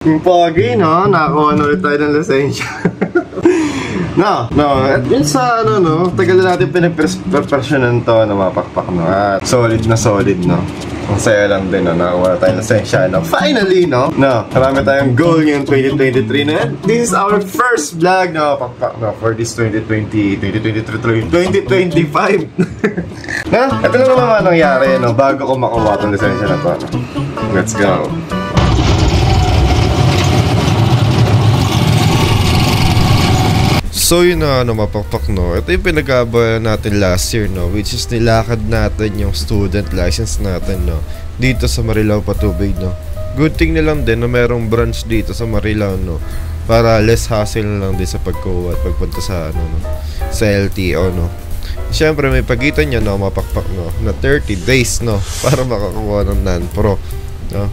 Yung pogi, no? Nakakuha na ulit tayo ng lisensya. No. At yun sa ano, no? Tagal na natin pinag-preparation to na mapakpak, no? At solid na solid, no? Ang saya lang din, no? Nakakuha tayo ng lisensya, no? Finally, no? No, marami tayong goal ngayong 2023 na. This is our first vlog na mapakpak, no? For this 2025. No? Ito lang naman nangyari, no? Bago ko makuha itong lisensya na to, no? Let's go. So yun na mapakpak, no. Ito yung pinag-aabayan natin last year, no, which is nilakad natin yung student license natin, no, dito sa Marilao Patubig, no. Good thing na lang din na merong branch dito sa Marilao, no, para less hassle na lang din sa pagkuha at pagpunta sa ano, no, sa LTO, no. Siyempre may pagitan niya, no, mapakpak, no, na 30 days, no, para makakuha ng non-pro, no.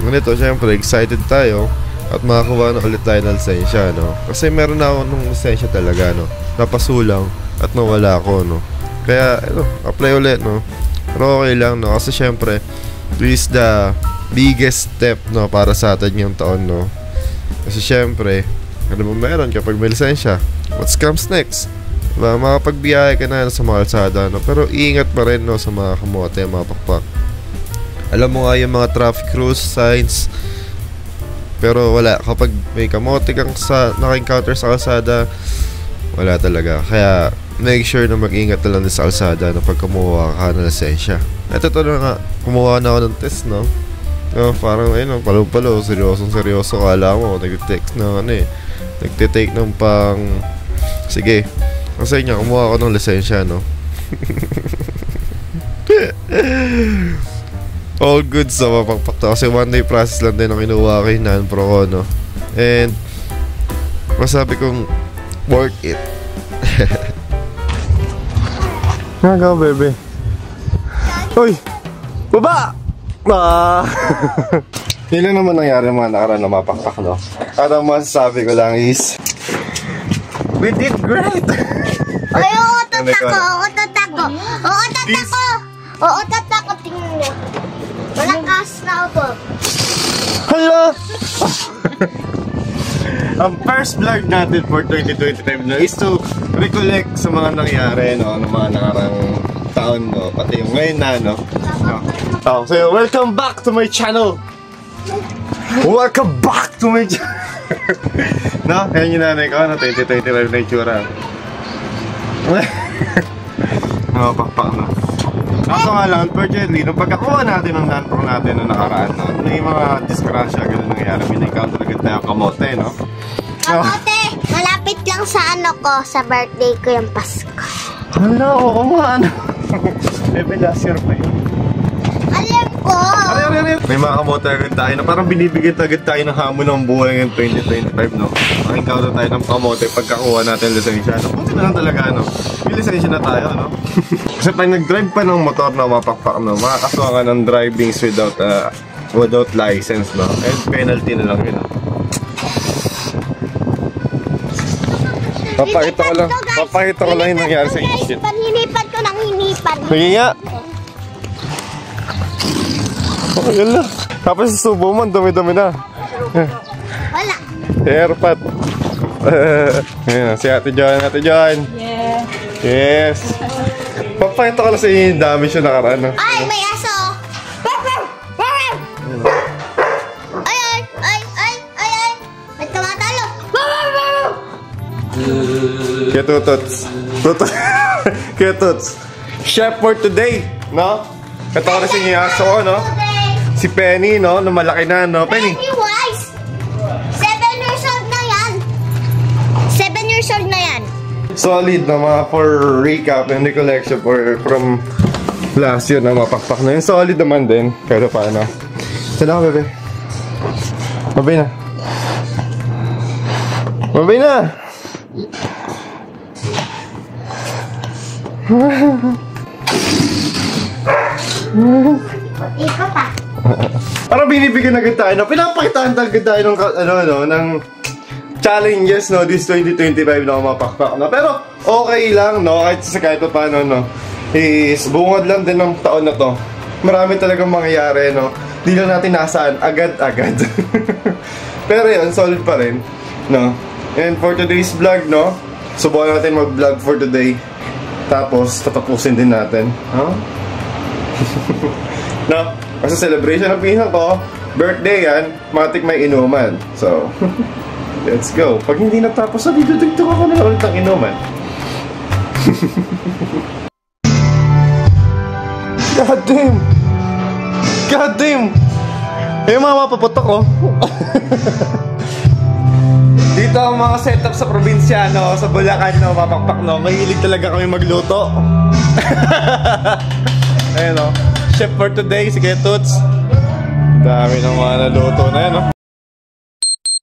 Ganito, siyempre excited tayo at makakuha na ulit tayo ng lisensya, no? Kasi meron na ako ng lisensya talaga, no? Napasulang at nawala ako, no? Kaya, ano, apply ulit, no? Pero okay lang, no? Kasi syempre, this is the biggest step, no? Para sa atin yung taon, no? Kasi syempre, ano mo meron kapag may lisensya? What comes next? Diba? Makapagbiyahe ka na sa mga kalsada, no? Pero ingat pa rin, no? Sa mga kamote, mga pakpak. Alam mo nga yung mga traffic rules, signs, pero wala, kapag may kamote kang naka-encounter sa kalsada, wala talaga. Kaya make sure na mag-ingat na lang din sa kalsada na pag kumuha ka ng lisensya. Ito na nga, kumuha na ako ng test, no? Parang ayun, palo-palo, seryoso. Kala mo, nag-text na ano eh, nagtitake ng pang, sige, kasi niya, kumuha ako ng lisensya, no? All good sa mapakpak to. Kasi one day process lang din ang kinuha ko yung non-pro ko, no? And masabi kong worth it. Nagaw, bebe. Uy! Baba! Yun lang naman nangyari mga nakaraan na mapakpak, no? At ang masasabi ko lang is we did great! Ay, oo, tatako! Tingnan mo. Malakas na ako. Hello! Ang first vlog natin for 2025 na is to recollect sa mga nangyari, no, ng mga nakarang taon, no, pati yung ngayon na, no. So welcome back to my channel. Welcome back to my channel. No, yan yung nanay ko, no, 2025 na itsura. No, pakpak, no. Kaso nga lang, unfortunately, nung pagkakuha natin ng non-pro natin na nakaraan, no, may mga disgrasya, gano'n nangyari. May na-encounter agad tayo kamote, no? Kamote, malapit lang sa ano ko, sa birthday ko yung Pasko. Hala, oo nga, ano? Bebe, last year pa yun. Alam ko! May mga kamote agad tayo na parang binibigyan agad tayo ng hamon ng buhay ng 2025, no? Ang-encounter tayo ng kamote pagkakuha natin lisensya, no? Buti na lang talaga, no? May lisensya na tayo, no? Kasi pag nag-drive pa ng motor na mapakpak, no? Makakasuha ka ng drivings without license, no? And penalty na lang yun, no? Papakita ko lang yung nangyari sa isip. Hinipan ko ng hinipan. Sige nga. Oh, yun lang. Tapos sa subo mo, dumi-dumi na. Wala. Airpot. Ayan, si Ate John. Ate John. Yeah. Yes. Papakita ko lang sa inyo yung damage yung nakaraan. No? Ay, may aso. Ay. May tumatalo. Kaya tutots. Kaya tutots. Chef for today, no? Ito ko na sa inyo yung aso, no? Si Penny, no? Na malaki na, no? Penny. Pennywise. 7 years old na yan. 7 years old na yan. Solid na mga for recap and recollection from last year na mapakpak na yun. Solid naman din. Pero paano? Sana ka, bebe. Mabay na. Mabay na! Ikot ah. Parang binibigyan agad tayo, no? Pinapakitaan agad tayo ng, ng challenges, no? This 2025 na mapakpak, no? Pero okay lang, no? Kahit pa paano, no? Is bungad lang din ng taon na to. Marami talagang mangyayari, no? Di lang natin nasaan agad-agad. Pero yun, solid pa rin. No? And for today's vlog, no? Subukan natin mag-vlog for today. Tapos, tatapusin din natin. Huh? No? Kasi celebration ng pinsan ko, birthday yan, matik may inuman. So, let's go. Pag hindi natapos, dito ako na ulit ang inuman. God damn! God damn! Eh, mga mapaputok ko. Dito ang mga setup sa probinsya, no? Sa Bulacan, no? Papakpak, no? Mahilig talaga kami magluto. Ayun, no? Chef for today, si Ketuts. Dami ng mga naluto na yan, no?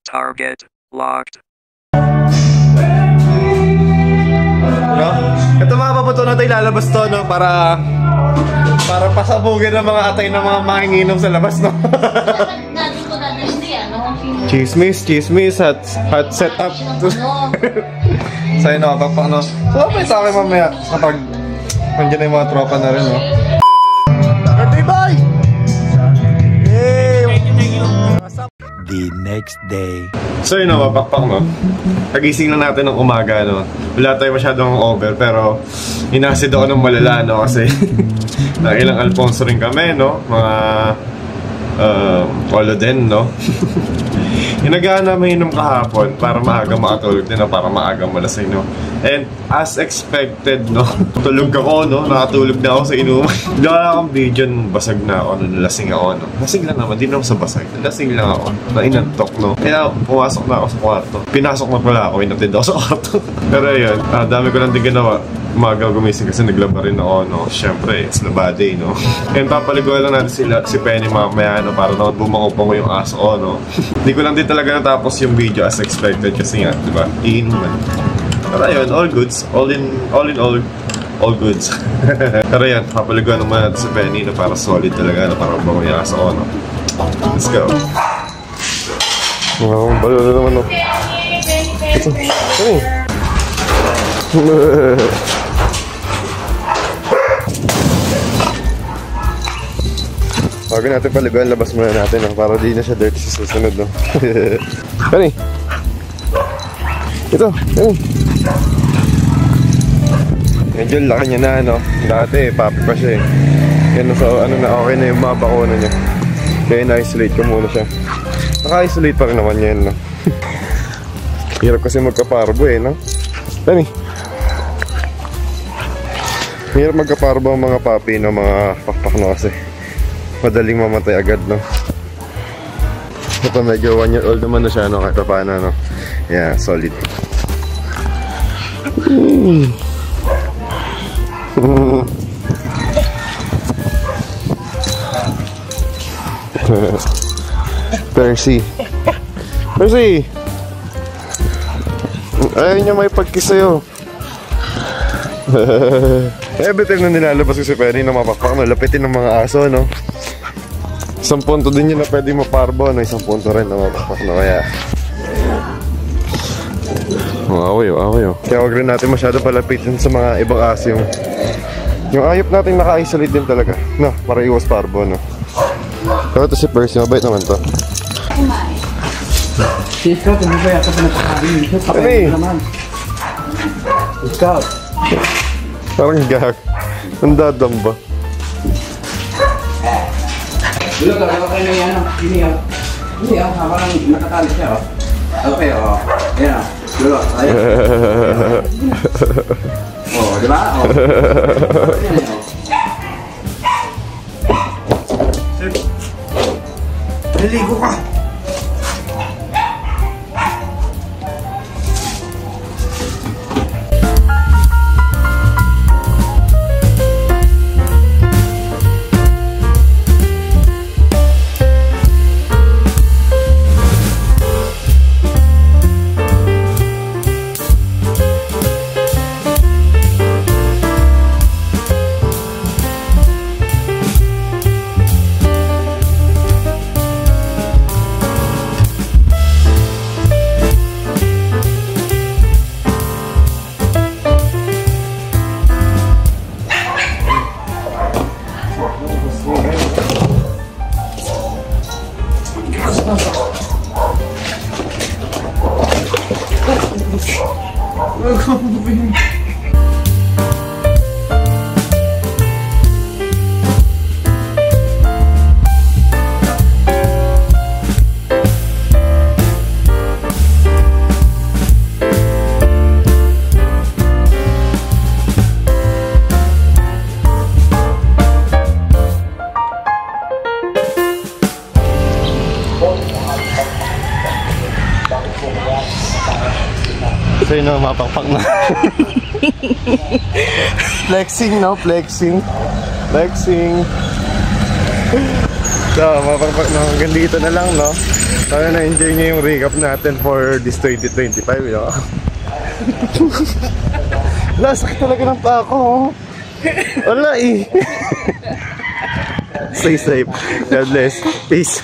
Target locked. No? Ito mga paputo na tayo lalabas to, no? Para pasabugin ng mga atay ng mga manginginom sa labas, no? Chismis, hot setup. Sa'yo na, kapag, no? So, pa sa akin mamaya, kapag nandiyan na yung mga tropa na rin, no? Birthday boy! Hey! The next day. So yun, no, mapakpak, no? Kagising na natin ng umaga, no? Wala tayo masyadong over, pero inasid ako ng malala, no? Kasi ilang Alfonso rin kami, no? Mga Olo din, no? Inagaan namin inom kahapon para maaga makatulog din, no? Para maaga malasing, no? And as expected, no? Tulog ako, no? Nakatulog na ako sa inuman. Wala akong video, basag na ako, no? Nalasing ako, no? Lasing lang naman, di naman sa basag. Lasing lang ako, na inantok, no? Kaya pumasok na ako sa kwarto. Pinasok na pala ako, inatid ako sa kwarto. Pero yun, dami ko lang din ginawa. Umaga gumising kasi naglaba rin ako, no? Siyempre, it's the bad day, no? And papaliguan lang natin si Penny mamaya, no? Para naman bumangupango yung aso ko, no? Hindi ko lang din talaga natapos yung video as expected kasi nga, di ba? Iinuman. Pero ayun, all goods. All in all goods. Pero yan, papaliguan naman natin si Penny, no? Para solid talaga, no? Para bumango yung aso ko, no? Let's go. Wow, balo na naman, no? Ito. Bago natin paliguan, labas muna natin, no? Para di na siya dirty sa susunod, no? Penny! Ito! Penny! Medyo laki niya na, no? Dati, papi pa siya, eh. Yan, so, ano na, okay na yung mga bakuna niya. Kaya na-isolate ko muna siya. Naka-isolate pa rin naman yan, no? Hirap kasi magkaparbo, eh, no? Penny! Hirap magkaparbo ang mga papi, no? Mga pakpak, no? Kasi madaling mamatay agad, no? Ito medyo 1 year old naman na siya, no? Kahit paano, no? Yeah, solid. Percy! Ayaw niya may pagkiss sa'yo. Every time na nilalabas ko si Penny na mapakpak, no? Lapitin ng mga aso, no? Isang punto din yun na pwede maparbo, no? Isang punto rin na mapakpak, no? Kaya away, oh. Kaya huwag rin natin masyado palapitin sa mga ibang aso yung ayop natin naka-isolate din talaga, no? Para iwas parbo, no? Pero ito si Percy, mabait naman to. Scout, hindi ba yata pinapakain? Pakain naman. Scout. Parang gag. Ang dadamba. Dilo, talaga kayo na yan. Hindi, habang nakatali siya, oh. Okay, oh. Yan, oh. Dilo, tayo. Oh, di ba? Oh. Yan, oh. Naligo ka! So yun o, mapakpak na. Flexing, no? Flexing. So, mapakpak na. Hanggang dito na lang, no? Sana na-enjoy nyo yung recap natin for this 2025, no? Wala, sakit talaga ng paa ko. Wala eh. Stay safe. God bless. Peace.